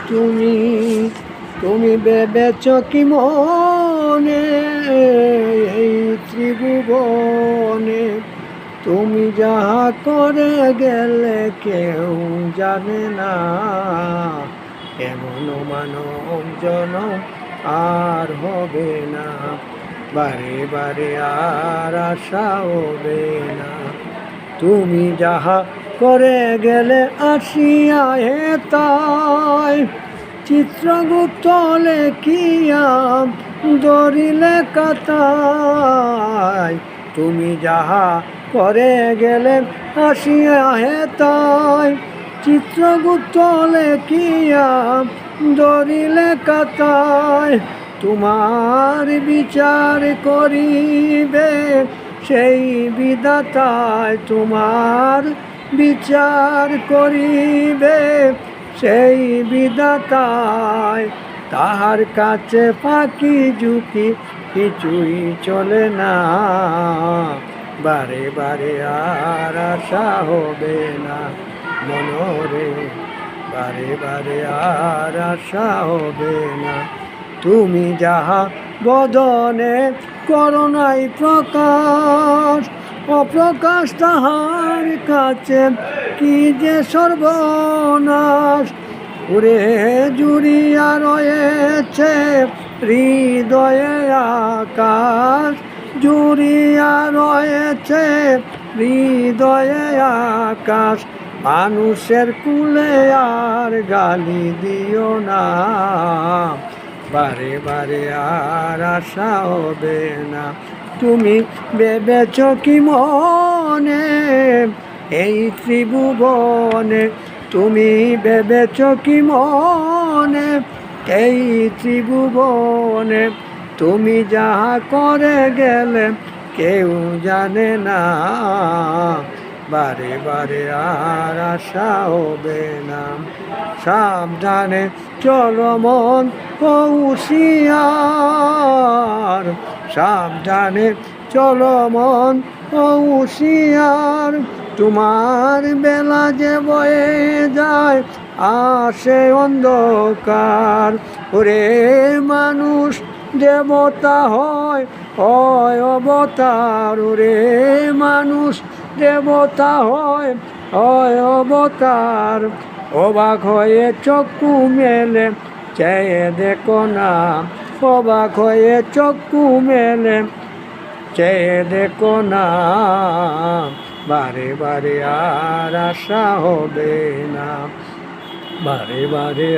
তুমি তুমি ভেবেছ কি মনে এই ত্রিভুবনে তুমি যাহা করে গেলে কেউ জানে না, এমন মানব জনম আর হবে না, বারে বারে আর আশা হবে না। তুমি যাহা করে গেলে আসিয়া হে তাই চিত্রগুপ্ত লেখিয়া ধরিলে কাতায়। তুমি যাহা করে গেলে আসিয়া হে তাই চিত্রগুপ্ত লেখিয়া ধরিলে কাতায়। তোমার বিচার করিবে সেই বিধাতায়, তোমার বিচার করিবে সেই বিধাতায়। তাহার কাছে ফাঁকি ঝুঁকি কিছুই চলে না, বারে বারে আর আশা হবে না মনরে, বারে বারে আর আশা হবে না। তুমি যাহা বদনে করোনাই প্রকাশ, অপ্রকাশ তাহার কাছে কি যে সর্বনাশ। উরে জুড়িয়া রয়েছে হৃদয়ে আকাশ, জুড়িয়া রয়েছে হৃদয়ে আকাশ। মানুষের কুলে আর গালি দিও না, বারে বারে আর আশা হবে না। তুমি ভেবেছ কি মনে এই ত্রিভুবনে, তুমি ভেবেছ কি মনে এই ত্রিভুবনে তুমি যাহা করে গেলে কেউ জানে না, বারে বারে আর আশা হবে না। সাবধানে চলো মন হুঁশিয়ার, সাবধানে চলো মন হুঁশিয়ার। তোমার বেলা যে বয়ে যায় আসে অন্ধকার। ওরে মানুষ দেবতা হয় হয় অবতার, ওরে মানুষ দেবতা হয় হয় অবতার। অবাক হয়ে চক্ষু মেলে চেয়ে দেখো না, অবাক হয়ে চক্ষু মেলে চেয়ে দেখো না, বারে বারে আর আশা হবে না, বারে বারে